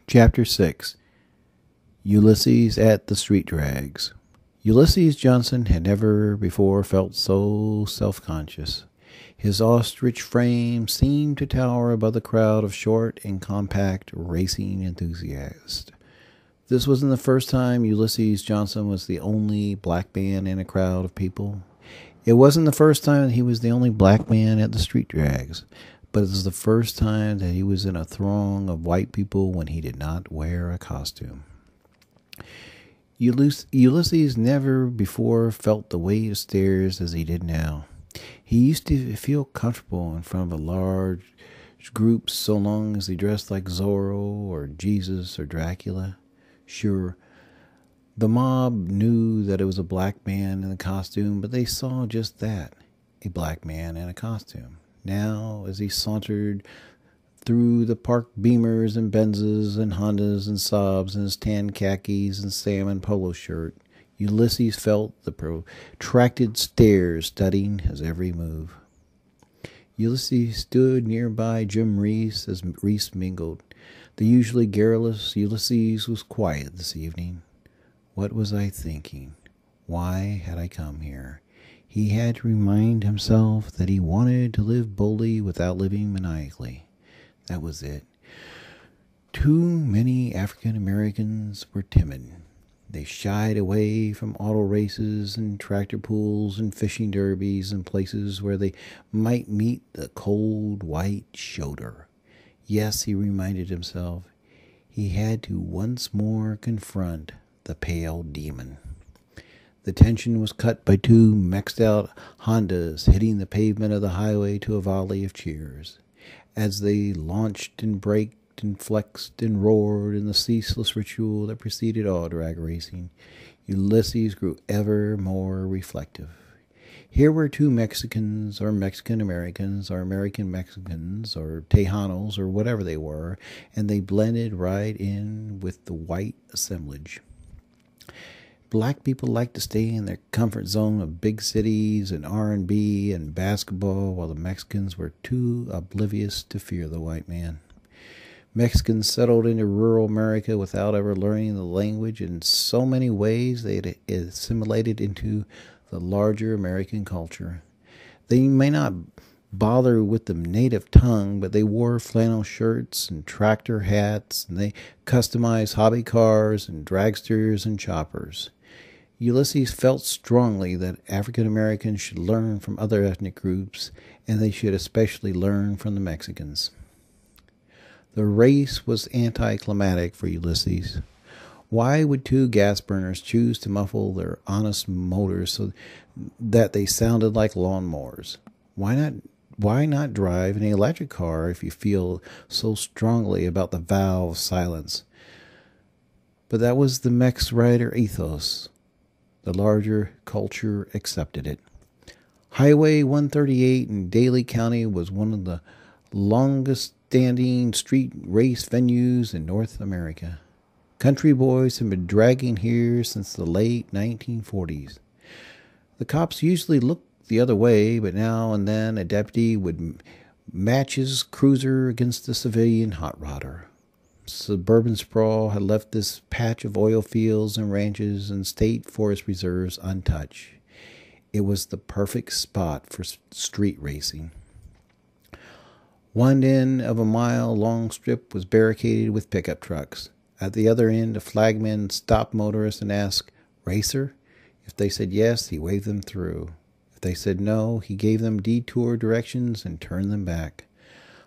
Chapter 6. Ulysses at the Street Drags. Ulysses Johnson had never before felt so self-conscious. His ostrich frame seemed to tower above the crowd of short and compact racing enthusiasts. This wasn't the first time Ulysses Johnson was the only black man in a crowd of people. It wasn't the first time that he was the only black man at the street drags, but it was the first time that he was in a throng of white people when he did not wear a costume. Ulysses never before felt the weight of stares as he did now. He used to feel comfortable in front of a large group so long as he dressed like Zorro or Jesus or Dracula. Sure, the mob knew that it was a black man in a costume, but they saw just that, a black man in a costume. Now, as he sauntered through the parked Beamers and Benzes and Hondas and Saabs in his tan khakis and salmon polo shirt, Ulysses felt the protracted stares studying his every move. Ulysses stood nearby Jim Reese as Reese mingled. The usually garrulous Ulysses was quiet this evening. What was I thinking? Why had I come here? He had to remind himself that he wanted to live boldly without living maniacally. That was it. Too many African Americans were timid. They shied away from auto races and tractor pulls and fishing derbies and places where they might meet the cold white shoulder. Yes, he reminded himself, he had to once more confront the pale demon. The tension was cut by two maxed-out Hondas hitting the pavement of the highway to a volley of cheers. As they launched and braked and flexed and roared in the ceaseless ritual that preceded all drag racing, Ulysses grew ever more reflective. Here were two Mexicans, or Mexican-Americans, or American-Mexicans, or Tejanos, or whatever they were, and they blended right in with the white assemblage. Black people like to stay in their comfort zone of big cities and R&B and basketball, while the Mexicans were too oblivious to fear the white man. Mexicans settled into rural America without ever learning the language. In so many ways, they had assimilated into the larger American culture. They may not bother with the native tongue, but they wore flannel shirts and tractor hats, and they customized hobby cars and dragsters and choppers. Ulysses felt strongly that African Americans should learn from other ethnic groups, and they should especially learn from the Mexicans. The race was anticlimactic for Ulysses. Why would two gas burners choose to muffle their honest motors so that they sounded like lawnmowers? Why not drive an electric car if you feel so strongly about the vow of silence? But that was the Mex rider ethos. The larger culture accepted it. Highway 138 in Daly County was one of the longest-standing street race venues in North America. Country boys have been dragging here since the late 1940s. The cops usually looked the other way, but now and then a deputy would match his cruiser against a civilian hot rodder. Suburban sprawl had left this patch of oil fields and ranches and state forest reserves untouched. It was the perfect spot for street racing. One end of a mile-long strip was barricaded with pickup trucks. At the other end, a flagman stopped motorists and asked, "Racer?" If they said yes, he waved them through. If they said no, he gave them detour directions and turned them back.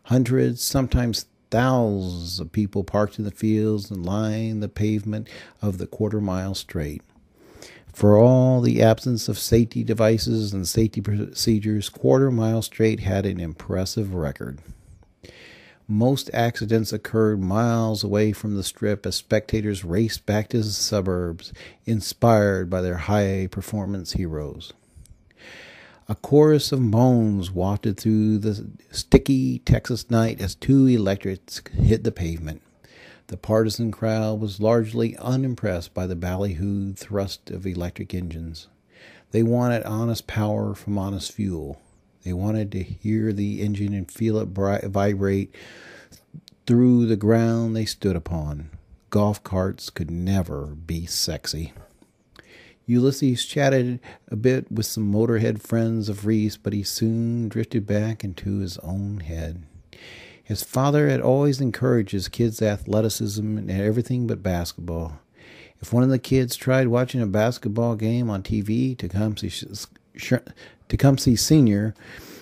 Hundreds, sometimes thousands of people parked in the fields and lined the pavement of the quarter-mile straight. For all the absence of safety devices and safety procedures, quarter-mile straight had an impressive record. Most accidents occurred miles away from the strip as spectators raced back to the suburbs, inspired by their high-performance heroes. A chorus of moans wafted through the sticky Texas night as two electrics hit the pavement. The partisan crowd was largely unimpressed by the ballyhooed thrust of electric engines. They wanted honest power from honest fuel. They wanted to hear the engine and feel it vibrate through the ground they stood upon. Golf carts could never be sexy. Ulysses chatted a bit with some motorhead friends of Reese, but he soon drifted back into his own head. His father had always encouraged his kids' athleticism and everything but basketball. If one of the kids tried watching a basketball game on TV, Tecumseh Sr.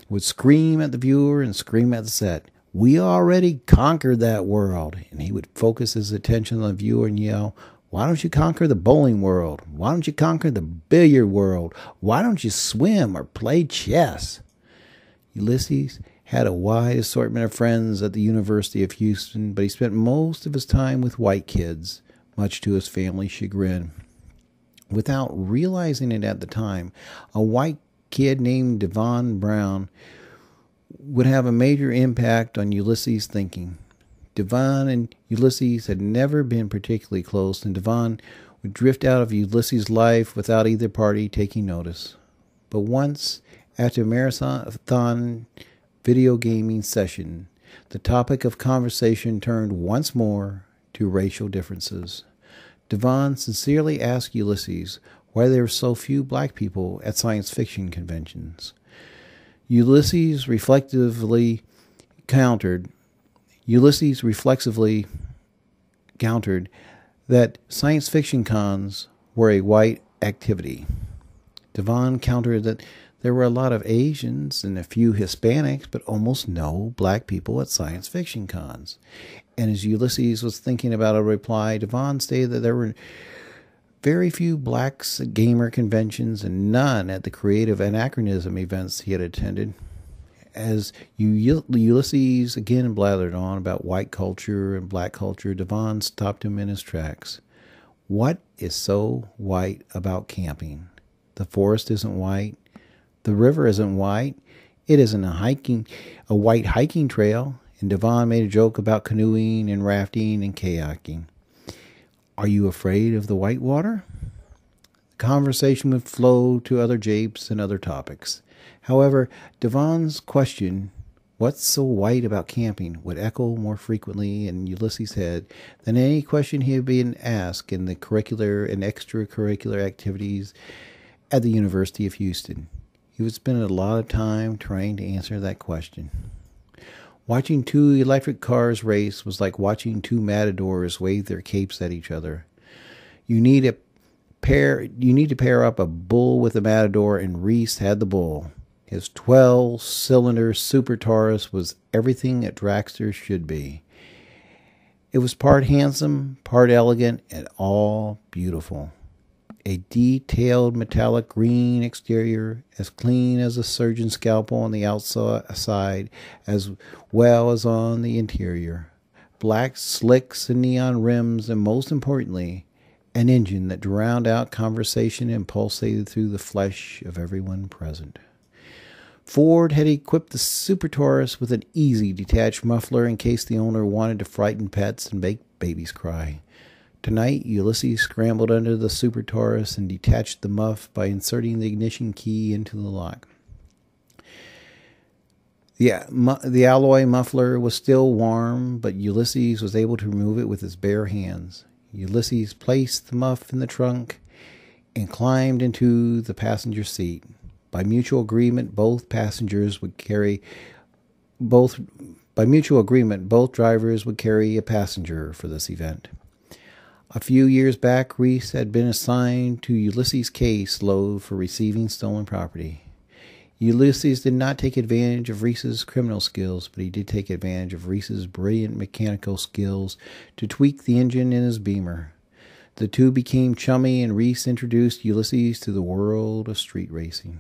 would scream at the viewer and scream at the set, "We already conquered that world." And he would focus his attention on the viewer and yell, "Why don't you conquer the bowling world? Why don't you conquer the billiard world? Why don't you swim or play chess?" Ulysses had a wide assortment of friends at the University of Houston, but he spent most of his time with white kids, much to his family's chagrin. Without realizing it at the time, a white kid named Devon Brown would have a major impact on Ulysses' thinking. Devon and Ulysses had never been particularly close, and Devon would drift out of Ulysses' life without either party taking notice. But once, after a marathon video gaming session, the topic of conversation turned once more to racial differences. Devon sincerely asked Ulysses why there were so few black people at science fiction conventions. Ulysses reflexively countered that science fiction cons were a white activity. Devon countered that there were a lot of Asians and a few Hispanics, but almost no black people at science fiction cons. And as Ulysses was thinking about a reply, Devon stated that there were very few blacks at gamer conventions and none at the creative anachronism events he had attended. As Ulysses again blathered on about white culture and black culture, Devon stopped him in his tracks. "What is so white about camping? The forest isn't white. The river isn't white. It isn't a white hiking trail." And Devon made a joke about canoeing and rafting and kayaking. "Are you afraid of the white water?" The conversation would flow to other japes and other topics. However, Devon's question, "What's so white about camping?" would echo more frequently in Ulysses' head than any question he had been asked in the curricular and extracurricular activities at the University of Houston. He would spend a lot of time trying to answer that question. Watching two electric cars race was like watching two matadors wave their capes at each other. You need to pair up a bull with a matador, and Reese had the bull. His 12-cylinder Super Taurus was everything a dragster should be. It was part handsome, part elegant, and all beautiful. A detailed metallic green exterior, as clean as a surgeon's scalpel on the outside, as well as on the interior. Black slicks and neon rims, and most importantly, an engine that drowned out conversation and pulsated through the flesh of everyone present. Ford had equipped the Super Taurus with an easy detached muffler in case the owner wanted to frighten pets and make babies cry. Tonight, Ulysses scrambled under the Super Taurus and detached the muff by inserting the ignition key into the lock. The alloy muffler was still warm, but Ulysses was able to remove it with his bare hands. Ulysses placed the muff in the trunk and climbed into the passenger seat. By mutual agreement, both drivers would carry a passenger for this event. A few years back, Reese had been assigned to Ulysses' case load for receiving stolen property. Ulysses did not take advantage of Reese's criminal skills, but he did take advantage of Reese's brilliant mechanical skills to tweak the engine in his Beamer. The two became chummy, and Reese introduced Ulysses to the world of street racing.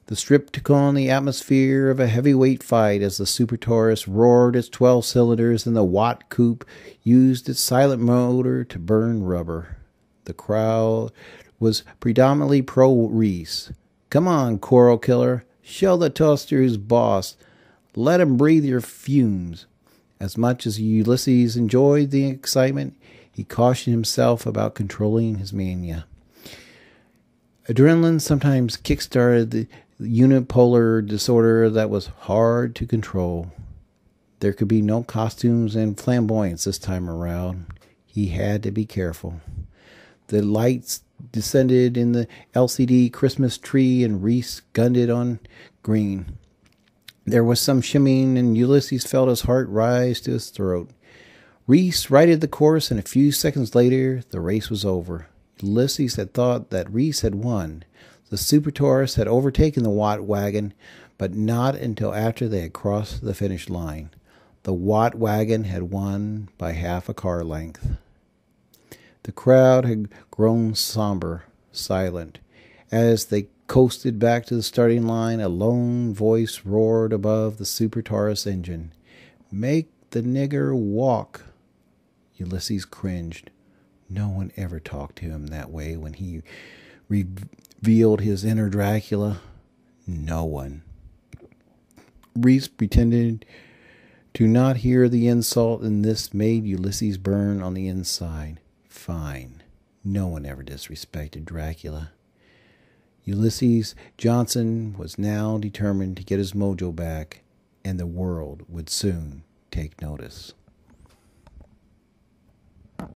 The strip took on the atmosphere of a heavyweight fight as the Super Taurus roared its 12 cylinders and the Watt coupe used its silent motor to burn rubber. The crowd was predominantly pro-Reese. "Come on, Coral Killer. Show the toaster who's boss. Let him breathe your fumes." As much as Ulysses enjoyed the excitement, he cautioned himself about controlling his mania. Adrenaline sometimes kick-started the unipolar disorder that was hard to control. There could be no costumes and flamboyance this time around. He had to be careful. The lights descended in the LCD Christmas tree, and Reese gunned it on green. There was some shimmying, and Ulysses felt his heart rise to his throat. Reese righted the course, and a few seconds later, the race was over. Ulysses had thought that Reese had won. The Super Taurus had overtaken the Watt wagon, but not until after they had crossed the finish line. The Watt wagon had won by half a car length. The crowd had grown somber, silent. As they coasted back to the starting line, a lone voice roared above the Super Taurus engine. "Make the nigger walk." Ulysses cringed. No one ever talked to him that way when he revealed his inner Dracula. No one. Reese pretended to not hear the insult, and this made Ulysses burn on the inside. Fine. No one ever disrespected Dracula. Ulysses Johnson was now determined to get his mojo back, and the world would soon take notice.